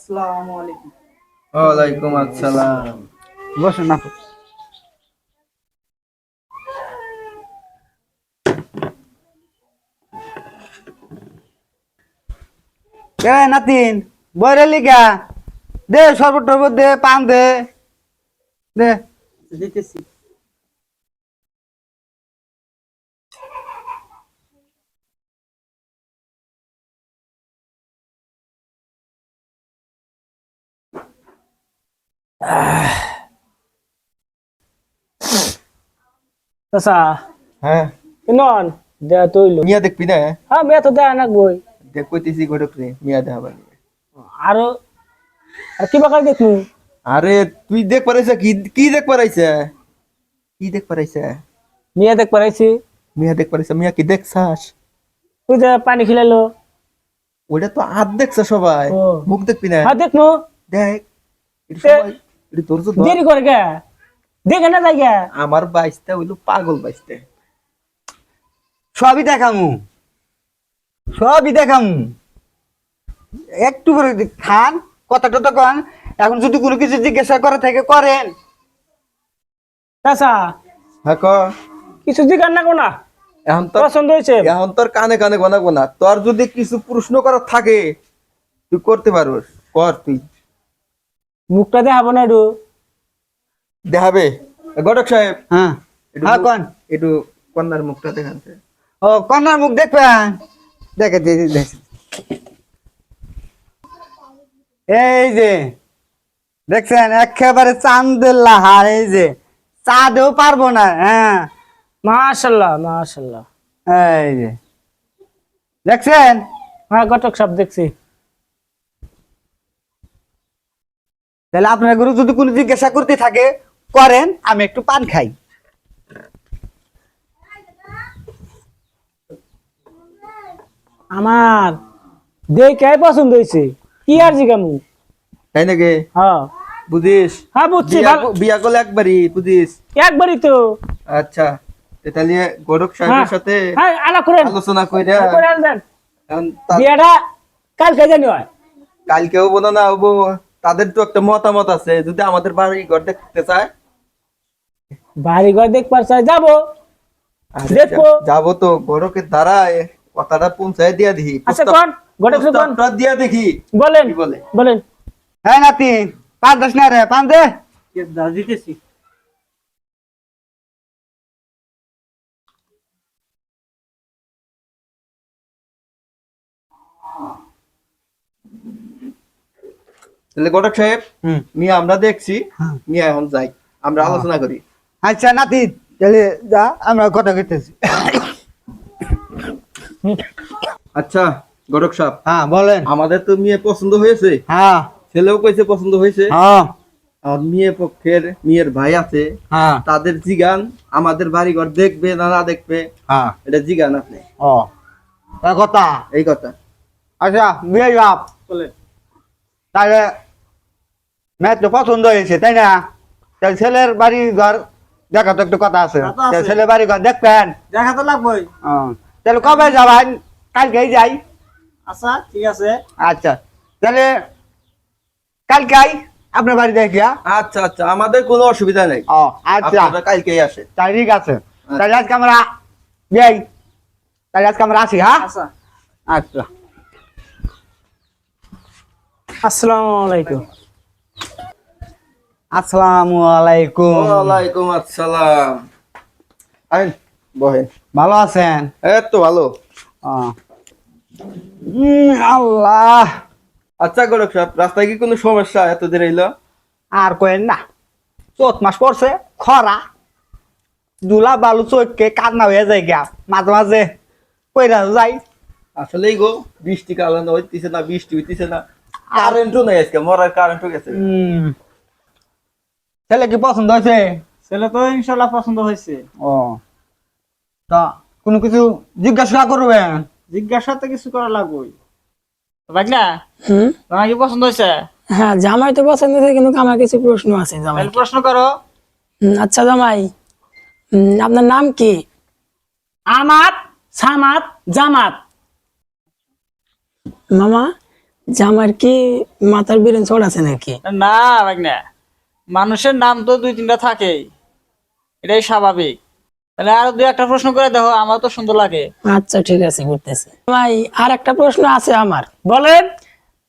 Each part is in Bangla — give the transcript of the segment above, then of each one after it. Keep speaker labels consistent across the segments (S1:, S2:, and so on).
S1: আসসালামু আলাইকুম।
S2: ওয়ালাইকুম আসসালাম।
S1: বসুন না। নাতিন বইরে লিগা দে, শরবত টরবত দে, পান দে দে। দিতেছি।
S3: Sasa,
S2: হ্যাঁ
S3: non, dia tu lu.
S2: মিয়া দেখবি না?
S3: Ha, biar tu dia anak boy.
S2: দেখ কইতেছি গড়ক রে মিয়া দেখাবার নিগে।
S3: Aro, আর কি bakal দেখনু?
S2: আরে তুই দেখ পারাইছা কি কি দেখ পারাইছা? কি দেখ পারাইছা?
S3: মিয়া দেখ পারাইছি,
S2: মিয়া দেখ পারাইছা মিয়া কি দেখছাস?
S3: তুই যা পানি খিলাইলো।
S2: ওইটা তো আদ দেখছ সবাই।
S3: ও।
S2: মুখ দেখবি না?
S3: হ্যাঁ দেখনু,
S2: দেখ এটা সবাই এটা তোর তো ধর।
S3: দেরি করে গে। দেখে না যাই গে।
S2: আমার বাইসটা হইলো পাগল বাইসটা।
S1: সবই দেখামু, সবই দেখামু। একটু করে খান, কথাটা তো কন। এখন যদি কোনো কিছু জিজ্ঞাসা করে থাকে করেন।
S3: Sasa,
S2: হ্যাঁ ক
S3: কিছু জিগার না কোনা।
S2: এখন তো
S3: পছন্দ হয়েছে।
S2: এখন তোর কানে কানে গনাবো না। তোর যদি কিছু প্রশ্ন করার থাকে তুই করতে পারোস। কর তুই।
S3: মুখটা দেখাবো না একটু।
S2: দেখাবে ঘটক সাহেব
S1: হ্যাঁ হ্যাঁ কন।
S2: একটু কন্যার মুখটা দেখাচ্ছে।
S1: ও কন্যার মুখ দেখবেন, দেখে দেখ। এই যে দেখছেন একেবারে চাঁদের লাহার, এই যে চাঁদেও পারবো না। হ্যাঁ
S3: মাশাআল্লাহ, মাশাআল্লাহ।
S1: এই যে দেখছেন।
S3: হ্যাঁ, ঘটক সব দেখছি।
S1: তাহলে আপনার গুরু যদি কোনো জিজ্ঞাসা করতে থাকে করেন, আমি একটু পান খাই।
S3: আমার দেখে পছন্দ হয়েছে। কি আর জিগামু?
S2: তাই নাকি?
S3: হ্যাঁ,
S2: বুঝিস?
S3: হ্যাঁ বুঝছি।
S2: বিয়া করলে একবারই বুঝিস?
S3: একবারই তো।
S2: আচ্ছা তাহলে ঘটক সাহেবের সাথে
S3: হ্যাঁ, আলাপ করেন।
S2: আলোচনা কইরা
S3: করেন দেন।
S2: এখন
S3: বিয়েটা কালকে জানি হয়।
S2: কালকে হবো না হবো তাদের তো একটা মতামত আছে। যদি আমাদের বাড়ি ঘর দেখতে চায়
S3: বাড়ি ঘর দেখবার চাই যাবো। দেখবো।
S2: যাবো তো ঘটকের দ্বারায় কথাটা পৌঁছায় দিয়া দেখি।
S3: আচ্ছা কোন ঘটক কোন
S2: প্রস্তাবটা দিয়া দেখি
S3: বলেন।
S2: কি বলে।
S3: বলেন।
S1: হ্যাঁ নাতি, পান দাস না রে, পান দে।
S3: দিতেছি।
S2: তাহলে ঘটক সাহেব
S1: হুম।
S2: মিয়া আমরা দেখছি,
S1: হ্যাঁ।
S2: মিয়া এখন যাই আমরা আলোচনা করি।
S1: আচ্ছা নাতি, তাহলে যা, আমরা কথা কইতেছি।
S2: আচ্ছা ঘটক সাহেব
S1: হ্যাঁ বলেন।
S2: আমাদের তো মেয়ে পছন্দ হয়েছে,
S1: হ্যাঁ
S2: ছেলেও কইছে পছন্দ হয়েছে।
S1: হ্যাঁ
S2: আর মেয়ে পক্ষের মেয়ের ভাই আছে,
S1: হ্যাঁ
S2: তাদের জিগান আমাদের বাড়িঘর দেখবে না না দেখবে
S1: হ্যাঁ।
S2: এটা জিগান আপনি।
S1: ও এই কথা।
S2: এই কথা
S1: আচ্ছা বিয়ে যাব,
S3: বলেন।
S1: তাহলে মেয়ে তো পছন্দ হয়েছে তাই না? তাহলে ছেলের বাড়ি ঘর দেখা তো একটু কথা আছে।
S3: কথা আছে।
S1: তাহলে ছেলের বাড়ি ঘর দেখবেন।
S3: দেখা তো লাগবেই।
S1: তাহলে কবে যাবেন? কালকেই যাই।
S3: আচ্ছা ঠিক আছে।
S1: আচ্ছা তাহলে কালকেই আপনার বাড়ি দেখিয়া।
S2: আচ্ছা আচ্ছা আমাদের কোনো অসুবিধা নেই।
S1: ও আচ্ছা
S2: আপনারা কালকেই আসে।
S1: তাই ঠিক আছে। তাহলে আজকে আমরা যাই, তাহলে আজকে আমরা আসি। হ্যাঁ
S3: আচ্ছা।
S1: আচ্ছা।
S3: আসসালামু আলাইকুম।
S1: আসসালামু আলাইকুম।
S2: ওয়ালাইকুম আসসালাম। আইন বহেন।
S1: ভালো আছেন?
S2: এই তো ভালো।
S1: আল্লাহ,
S2: আচ্ছা ঘটক সাহেব রাস্তায় কি কোনো সমস্যা এত দেরি হইলো?
S1: আর কয়েন না, চোদ্দ মাস পড়ছে, খরা দুলা বালু চোখকে কান্না হয়ে যায় গা, মাঝে মাঝে কইরা যাই।
S2: আসলেই গো বৃষ্টি কালানো হইতেছে না, বৃষ্টি হইতেছে না, কারেন্টও নাই আজকে, মরার কারেন্টও গেছে।
S1: ছেলে কি পছন্দ হয়েছে?
S3: ছেলে তো ইনশাআল্লাহ পছন্দ হয়েছে।
S1: ও তা কোনো কিছু জিজ্ঞাসা করবেন?
S3: জিজ্ঞাসা তো কিছু করা লাগবেই। ভাগনা, তোমার কি পছন্দ হয়েছে?
S4: হ্যাঁ, জামাই তো পছন্দ হয়েছে, কিন্তু আমার কিছু প্রশ্ন আছে জামাই।
S3: তাহলে প্রশ্ন করো।
S4: আচ্ছা জামাই, আপনার নাম কি?
S3: আমাত, সামাত, জামাত।
S4: মামা, জামার কি মাথার বিরেন চড় আছে নাকি?
S3: না ভাগনা, মানুষের নাম তো 2-3টা থাকেই, এটাই স্বাভাবিক। তাহলে আরো 2-1টা প্রশ্ন করে দেখো, আমার তো সুন্দর লাগে।
S4: আচ্ছা ঠিক আছে, করতেছি। ভাই আর একটা প্রশ্ন আছে আমার।
S5: বলেন।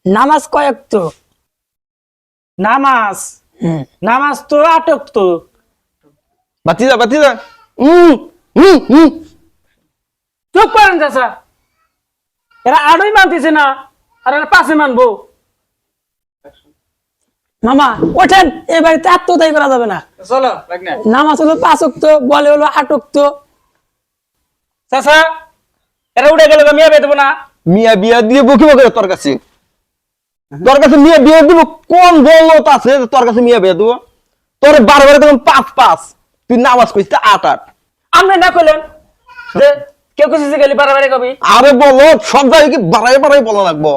S4: নামাজ কয়েক তো?
S5: নামাজ নামাজ তো আটক তো।
S2: বাতিজা বাতিজা
S5: চুপ করেন চাচা, এরা আড়ই মানতেছে না, আর এরা 5 মানবো।
S4: মামা ওঠেন, এ বাড়িতে আত্মদায়ী করা যাবে না।
S3: চলো ভাগনা।
S4: নামাজ হলো 5 ওয়াক্ত, বলে হলো 8 ওয়াক্ত।
S5: চাচা এরা উঠে গেলে মিয়া বেয়ে দেবো না।
S2: মিয়া বিয়া দিয়ে বকিব করে তোর কাছে? তোর কাছে মিয়া বিয়া দিব কোন বলত আছে যে তোর কাছে মিয়া বিয়া দিব? তোর বারবার তখন 5-5, তুই নামাজ কইছিস 8-8।
S5: আপনি না কইলেন যে কেউ কিছু গেলি বাড়াবাড়ি কবি।
S2: আরে বলো সব জায়গায় কি বাড়াই বাড়াই বলা লাগবো?